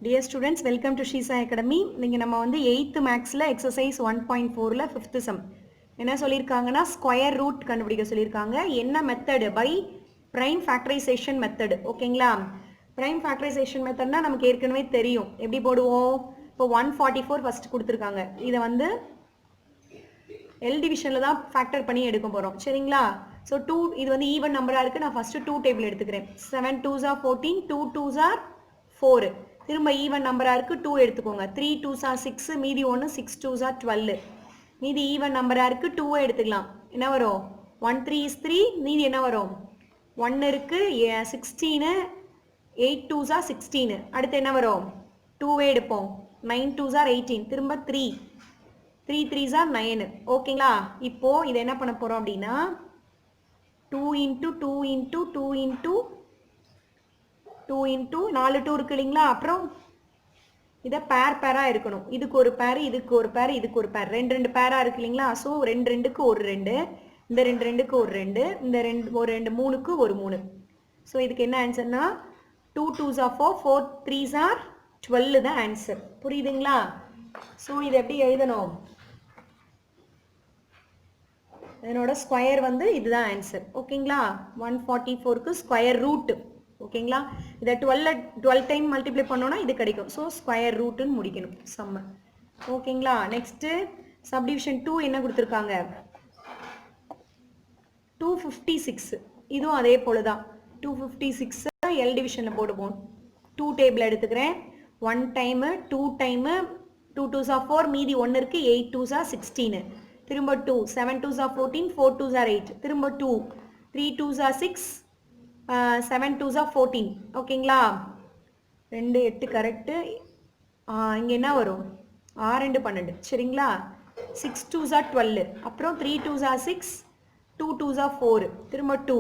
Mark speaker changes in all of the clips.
Speaker 1: Dear students, welcome to Shisa Academy. இன்னைக்கு நம்ம வந்து 8th மேக்ஸ்ல எக்ஸசைஸ் 1.4ல 5th சம் என்ன சொல்லியிருக்காங்கன்னா ஸ்கொயர் ரூட் கண்டுபிடிக்க சொல்லியிருக்காங்க. என்ன method? By prime factorization method. ஓகேங்களா? பிரைம் ஃபேக்டரைசேஷன் மெத்தட்னா நமக்கு ஏற்கனவே தெரியும். எப்படி போடுவோம்? இப்போ 144 ஃபர்ஸ்ட் கொடுத்துருக்காங்க. இதை வந்து எல் டிவிஷனில் தான் ஃபேக்டர் பண்ணி எடுக்க போகிறோம். சரிங்களா? ஸோ 2 இது வந்து ஈவன் நம்பராக இருக்குது. நான் ஃபஸ்ட்டு 2 டேபிள் எடுத்துக்கிறேன். 7 2s are 14, 2 2s are 4. திரும்ப ஈவன் நம்பராக இருக்குது, 2 எடுத்துக்கோங்க. 3 2s are 6, மீதி 1 6 2s are 12. மீதி ஈவன் நம்பராக இருக்குது, 2 எடுத்துக்கலாம். என்ன வரும்? 1 3 is 3, மீதி என்ன வரும்? 1 இருக்குது, 16, 8 2s are 16. அடுத்து என்ன வரும்? 2 எடுப்போம். 9 2s are 18, திரும்ப 3 3 3s are 9. ஓகேங்களா? இப்போ இதை என்ன பண்ண போகிறோம் அப்படின்னா 2 into 2 into 2 into 2 into 4 2 இருக்கு இல்லைங்களா? அப்புறம் இதை பேராக இருக்கணும். இதுக்கு ஒரு பேர், இதுக்கு ஒரு பேர், இதுக்கு ஒரு பேர், ரெண்டு பேராக இருக்கு இல்லைங்களா? ஸோ 2 2க்கு ஒரு 2, இந்த 2 2க்கு ஒரு 2, இந்த ஒரு 2 3க்கு ஒரு 3. ஸோ இதுக்கு என்ன ஆன்சர்னா 2 2s are 4, 4 3s are 12 தான் ஆன்சர். புரியுதுங்களா? ஸோ இது எப்படி எழுதணும்? இதனோட ஸ்கொயர் வந்து இதுதான் ஆன்சர். ஓகேங்களா? 144க்கு ஸ்கொயர் ரூட். ஓகேங்களா? இதை 12 டைம் மல்டிப்ளை பண்ணோன்னா இது கிடைக்கும். ஸோ ஸ்கொயர் ரூட்டுன்னு முடிக்கணும் சம்ம. ஓகேங்களா? நெக்ஸ்ட்டு சப்டிவிஷன் 2 என்ன கொடுத்துருக்காங்க? 256. இதுவும் அதே போல தான். 256 எல் டிவிஷனில் போடுவோம். 2 டேபிள் எடுத்துக்கிறேன். 1 டைமு, 2 டைமு, 2 2s are 4, மீதி 1 இருக்குது, 8 2s are 16. திரும்ப 2, 7 2s are 14, 4 2s are 8. திரும்ப 2, 3 2s are 6, 7 2s are 14. ஓகேங்களா? 2 8 கரெக்டு. இங்கே என்ன வரும்? 6 2 12. சரிங்களா? 6 2s are 12. அப்புறம் 3 2s are 6, 2 2s are 4. திரும்ப 2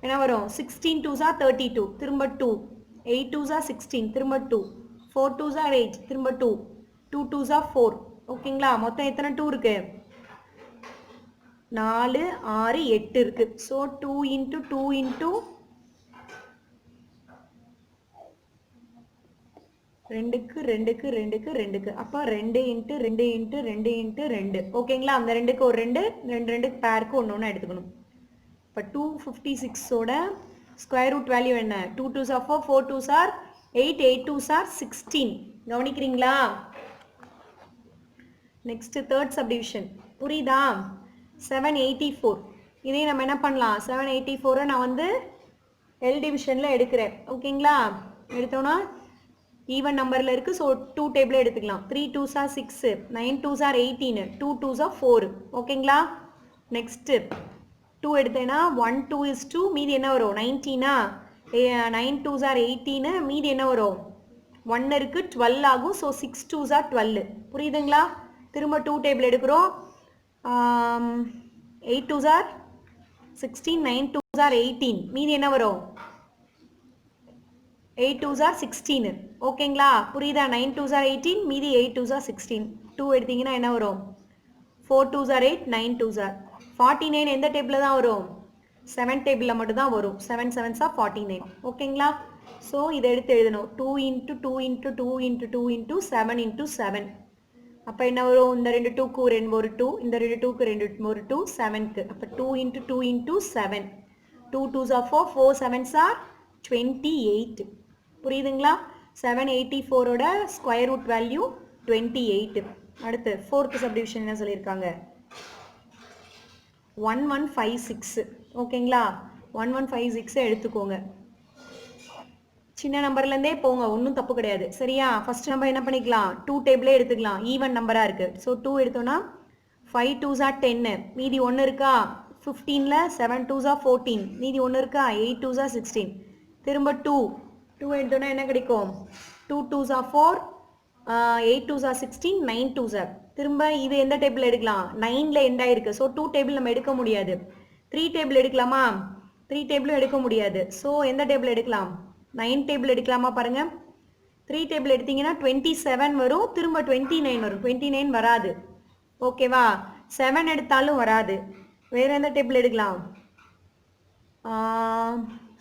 Speaker 1: என்ன வரும்? 16 2s are 32. திரும்ப 2, 8 2s are 16. திரும்ப 2, 4 2s are 8. திரும்ப 2, 2 2s are 4. ஓகேங்களா? மொத்தம் எத்தனை 2 இருக்கு? 4 6 8 இருக்கு. ஸோ 2 into 2 into 2க்கு 2க்கு 2க்கு 2க்கு அப்போ 2 into 2 into 2 into 2. ஓகேங்களா? அந்த 2க்கு ஒரு 2, 2 பேருக்கு ஒன்று எடுத்துக்கணும். இப்போ 256ஓட ஸ்கொயர் ரூட் வேல்யூ என்ன? 2 2s are 4, 4 2s are 8, 8 2s are 16. கவனிக்கிறீங்களா? Next third subdivision. புரியுதா? 784. இதே நம்ம என்ன பண்ணலாம்? 784 நான் வந்து எல் டிவிஷனில் எடுக்கிறேன். ஓகேங்களா? எடுத்தோன்னா ஈவன் நம்பரில் இருக்குது. ஸோ 2 டேபிளே எடுத்துக்கலாம். 3 2s are 6, 9 2s are 18, 2 2s are 4. ஓகேங்களா? நெக்ஸ்ட்டு 2 எடுத்தேன்னா 1 2 is 2, மீதி என்ன வரும்? 19. 9 2s are 18, மீதி என்ன வரும்? 1 இருக்குது, 12 ஆகும். So 6 2s are 12. புரியுதுங்களா? திரும்ப 2 டேபிள் எடுக்கிறோம். 8 2s are 16, 9 2s are 18, மீதி என்ன வரும்? 8 2s are 16. ஓகேங்களா? புரியுதா? 9 2s are 18, மீதி 8 2s are 16. 2 எடுத்தீங்கன்னா என்ன வரும்? 4 2s are 8, 9 2s are 49. எந்த டேபிளில் தான் வரும்? 7 டேபிளில் மட்டும் தான் வரும். 7 7s are 49. ஓகேங்களா? ஸோ இதை எடுத்து எழுதணும். 2 into 2 into 2 into 2 into 7 into 7. அப்போ என்ன வரும்? இந்த 2 2க்கு ஒரு 2, இந்த 2 2க்கு ஒரு 2, 7க்கு. அப்போ 2 into 2 into 7. 2 2s are 4, 4 7s are 28. புரியுதுங்களா? 784ஓட ஸ்கொயர் ரூட் வேல்யூ 28. அடுத்து ஃபோர்த் சப்டிவிஷன் என்ன சொல்லியிருக்காங்க? 1156. ஓகேங்களா? 1156 எடுத்துக்கோங்க. சின்ன நம்பர்லேருந்தே போங்க, ஒன்றும் தப்பு கிடையாது. சரியா? ஃபர்ஸ்ட் நம்ம என்ன பண்ணிக்கலாம்? 2 டேபிளே எடுத்துக்கலாம். ஈவன் நம்பராக இருக்குது. ஸோ 2 எடுத்தோன்னா 5 2s are 10, மீதி 1 இருக்கா? 15ல் 7 2s are 14, மீதி 1 இருக்கா? 8 2s are 16. திரும்ப 2 எடுத்தோன்னா என்ன கிடைக்கும்? 2 2s are 4, 8 2s are 16, 9 2s are. திரும்ப இது எந்த டேபிள் எடுக்கலாம்? 9ல் எண்ட் ஆயிருக்கு. ஸோ 2 டேபிள் நம்ம எடுக்க முடியாது. 3 டேபிள் எடுக்கலாமா? 3 டேபிளும் எடுக்க முடியாது. ஸோ எந்த டேபிள் எடுக்கலாம்? 9 டேபிள் எடுக்கலாமா? பாருங்க. 3 டேபிள் எடுத்தீங்கன்னா 27 வரும், திரும்ப 29 வரும். 29 வராது. ஓகேவா? 7 எடுத்தாலும் வராது. வேற எந்த டேபிள் எடுக்கலாம்?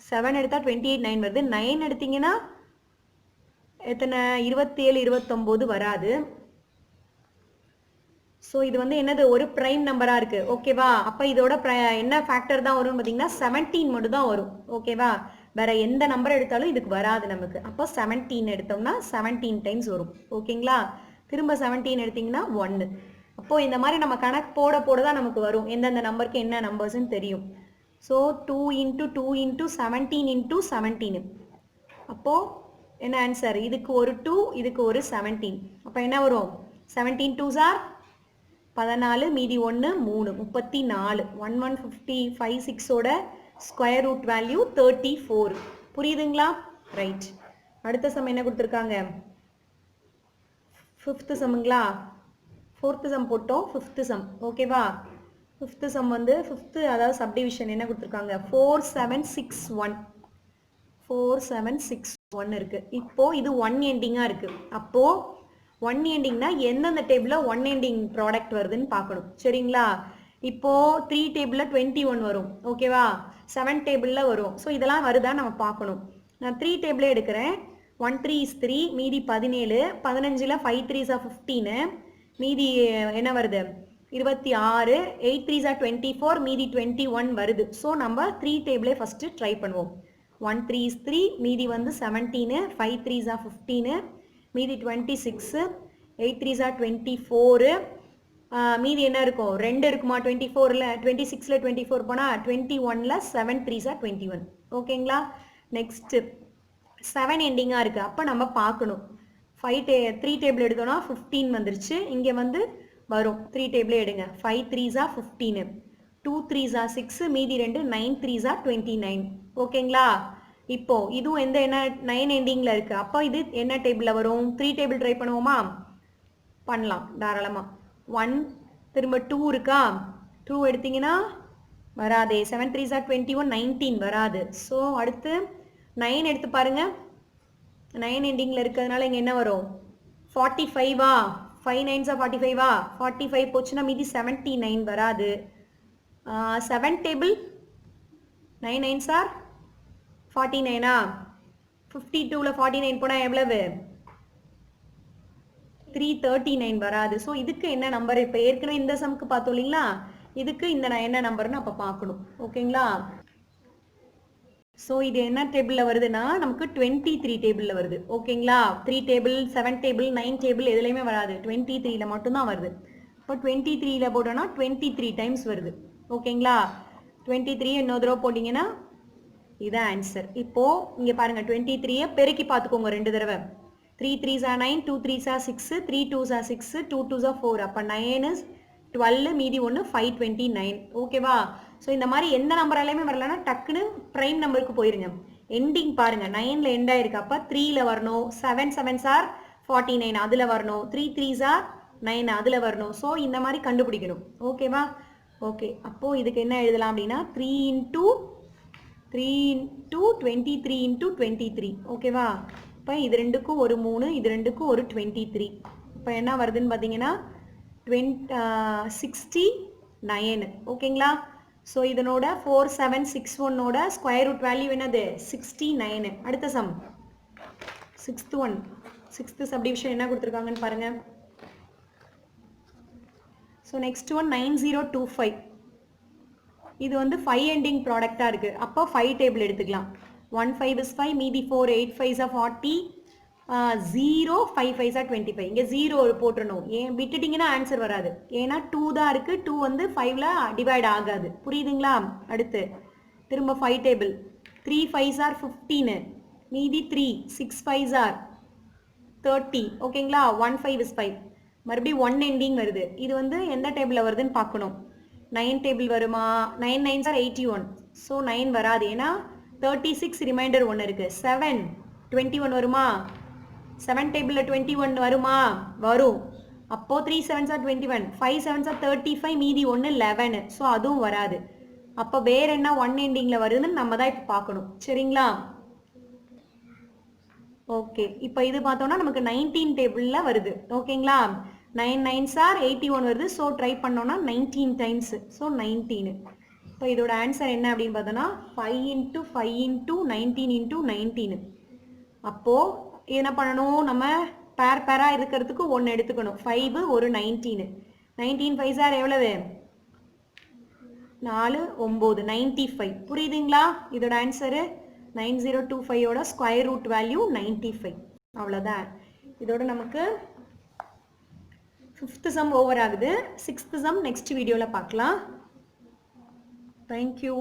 Speaker 1: 7 எடுத்தால் 28 9 வருது. 9 எடுத்தீங்கன்னா எத்தனை 27 29 வராது. ஸோ இது வந்து என்னது ஒரு ப்ரைம் நம்பராக இருக்கு. ஓகேவா? அப்போ இதோட என்ன ஃபேக்டர் தான் வரும்னு பார்த்தீங்கன்னா 17 மட்டும் தான் வரும். ஓகேவா? வேற எந்த நம்பர் எடுத்தாலும் இதுக்கு வராது நமக்கு. அப்போ 17 எடுத்தோம்னா 17 டைம்ஸ் வரும். ஓகேங்களா? திரும்ப 17 எடுத்தீங்கன்னா 1. அப்போ இந்த மாதிரி நம்ம கணக்கு போட போட தான் நமக்கு வரும் எந்தெந்த நம்பருக்கு என்ன நம்பர்ஸ்ன்னு தெரியும். ஸோ 2 × 2 × 17 × 17. அப்போ என்ன ஆன்சர்? இதுக்கு ஒரு 2, இதுக்கு ஒரு 17. அப்போ என்ன வரும்? 17 2s are 14, மீதி 1 3 34. 1155 6ஓட ஸ்கொயர் ரூட் வேல்யூ 34. புரியுதுங்களா? ரைட். அடுத்த சம் என்ன கொடுத்துருக்காங்க? 5th சம்ங்களா? 4th சம் போட்டோம். 5th some. ஓகேவா? 5th சம் வந்து 5th அதாவது சப்டிவிஷன் என்ன கொடுத்துருக்காங்க? 4761. 4761 இருக்கு. இப்போ இது 1 எண்டிங்கா இருக்கு. அப்போ 1 எண்டிங்னா எந்தெந்த டேபிள்ல 1 எண்டிங் ப்ராடக்ட் வருதுன்னு பார்க்கணும். சரிங்களா? இப்போ 3 டேபிள்ல 21 வரும். ஓகேவா? 7 டேபிள்ல வரும். ஸோ இதெல்லாம் வருதா நம்ம பார்க்கணும். நான் 3 டேபிளே எடுக்கிறேன். 1 3 is 3, மீதி 17. 15ல் 5 3s are 15, மீதி என்ன வருது? 26. 8 3s are 24, மீதி 21 வருது. ஸோ நம்ம 3 டேபிளே ஃபர்ஸ்ட் ட்ரை பண்ணுவோம். 1 3 is 3, மீதி வந்து 17. 5 3s are 15, மீதி 26. 8 3s are 24. மீதி என்ன இருக்கும்? 2 இருக்குமா? 24ல் 26ல் 24 போனால் 21ல் 7 3s are 21. ஓகேங்களா? நெக்ஸ்ட் 7 எண்டிங்காக இருக்குது. அப்போ நம்ம பார்க்கணும். 3 டேபிள் எடுத்தோன்னா 15 வந்துருச்சு. இங்கே வந்து வரும். 3 டேபிளே எடுங்க. 5 3s are 15, 2 3s are 6, மீதி 2 9 3s are 29. ஓகேங்களா? இப்போ இதுவும் எந்த என்ன 9 எண்டிங்கில் இருக்குது. அப்போ இது என்ன டேபிளில் வரும்? 3 டேபிள் ட்ரை பண்ணுவோமா? பண்ணலாம் தாராளமாக. 1 திரும்ப 2 இருக்கா? 2 எடுத்தீங்கன்னா வராதே. 7 3s are 21, 19 வராது. ஸோ அடுத்து 9 எடுத்து பாருங்க. 9 எண்டிங்கில் இருக்கிறதுனால இங்கே என்ன வரும்? 45வா? 5 9s are 45வா? 45 போச்சுன்னா மீதி 79 வராது. 7 டேபிள் 9 9s are 49ஆ? 52ல் 49 போனால் எவ்வளவு? 339 வராது. ஸோ இதுக்கு என்ன நம்பர்? இப்போ ஏற்கனவே இந்த சம்க்கு பார்த்தோம் இல்லைங்களா? இதுக்கு இந்த என்ன நம்பர்னு அப்போ பார்க்கணும். ஓகேங்களா? ஸோ இது என்ன டேபிளில் வருதுன்னா நமக்கு 23 டேபிளில் வருது. ஓகேங்களா? 3 டேபிள் 7 டேபிள் 9 டேபிள் எதுலையுமே வராது. 23ல் மட்டும்தான் வருது. இப்போ 23ல் போட்டோன்னா 23 டைம்ஸ் வருது. ஓகேங்களா? 23 இன்னொரு தடவை போட்டிங்கன்னா இதுதான் ஆன்சர். இப்போது இங்கே பாருங்கள், 23 பெருக்கி பார்த்துக்கோங்க 2 தடவை. 3 3s are 9, 2 3s are 6, 3 2s are 6, 2 2s are 4. அப்போ 9 is 12, மீதி 1 529. ஓகேவா? ஸோ இந்த மாதிரி எந்த நம்பராலையுமே வரலன்னா டக்குன்னு ப்ரைம் நம்பருக்கு போயிருங்க. எண்டிங் பாருங்கள், 9ல் எண்ட் ஆயிருக்கு. அப்போ 3ல் வரணும். 7 7s are 49 அதில் வரணும். 3 3s are 9 அதில் வரணும். ஸோ இந்த மாதிரி கண்டுபிடிக்கணும். ஓகேவா? ஓகே. அப்போது இதுக்கு என்ன எழுதலாம் அப்படின்னா 3 × 23 × 23. ஓகேவா? இப்போ இது ரெண்டுக்கும் ஒரு 3, இது ரெண்டுக்கும் ஒரு 23. இப்போ என்ன வருதுன்னு பார்த்தீங்கன்னா 69. ஓகேங்களா? ஸோ இதனோட 4761ஓட ஸ்கொயர் ரூட் வேல்யூ என்னது? 69. அடுத்த some 6th one. 6th subdivision என்ன கொடுத்துருக்காங்கன்னு பாருங்க. So next one 9025. இது வந்து 5 எண்டிங் ப்ராடக்டாக இருக்குது. அப்போ 5 டேபிள் எடுத்துக்கலாம். 1 5 is 5, மீதி 4 8 5s are 40, 0 5 5s are 25. இங்கே 0 போட்டுருணும். ஏன் விட்டுட்டிங்கன்னா ஆன்சர் வராது. ஏன்னா 2 தான் இருக்குது. 2 வந்து 5ல் டிவைட் ஆகாது. புரியுதுங்களா? அடுத்து திரும்ப 5 டேபிள். 3 5s are 15, மீதி 3 6 5s are 30. ஓகேங்களா? 1 5 is 5. மறுபடியும் 1 எண்டிங் வருது. இது வந்து எந்த டேபிளில் வருதுன்னு பார்க்கணும். 9 டேபிள் வருமா? 9 9s are 81. ஸோ 9 வராது. ஏன்னா 36 ரிமைண்டர் 1 இருக்குது. 7 21 வருமா? 7 டேபிளில் 21 வருமா? வரும். அப்போது 3 7s are 21, 5 7s are 35, மீதி 1 11. ஸோ அதுவும் வராது. அப்போ வேற என்ன 1 எண்டிங்கில் வருதுன்னு நம்ம தான் இப்போ பார்க்கணும். சரிங்களா? ஓகே. இப்போ இது பார்த்தோம்னா நமக்கு 19 டேபிளில் வருது. ஓகேங்களா? 9 9s are 81 வருது. ஸோ ட்ரை பண்ணோன்னா 19 டைம்ஸ். ஸோ 19. இப்போ இதோட ஆன்சர் என்ன அப்படின்னு பார்த்தோன்னா 5 × 5 × 19 × 19. அப்போது என்ன பண்ணணும், நம்ம பேராக இருக்கிறதுக்கு 1 எடுத்துக்கணும். 5 ஒரு 19, 19 5 சார் எவ்வளவு, 4 9 95. புரியுதுங்களா? இதோட ஆன்சரு 9025ஓட ஸ்கொயர் ரூட் வேல்யூ 95. அவ்வளோதான். இதோட நமக்கு 5th சம் ஓவர் ஆகுது. 6th சம் நெக்ஸ்ட் வீடியோவில் பார்க்கலாம். தேங்க்யூ.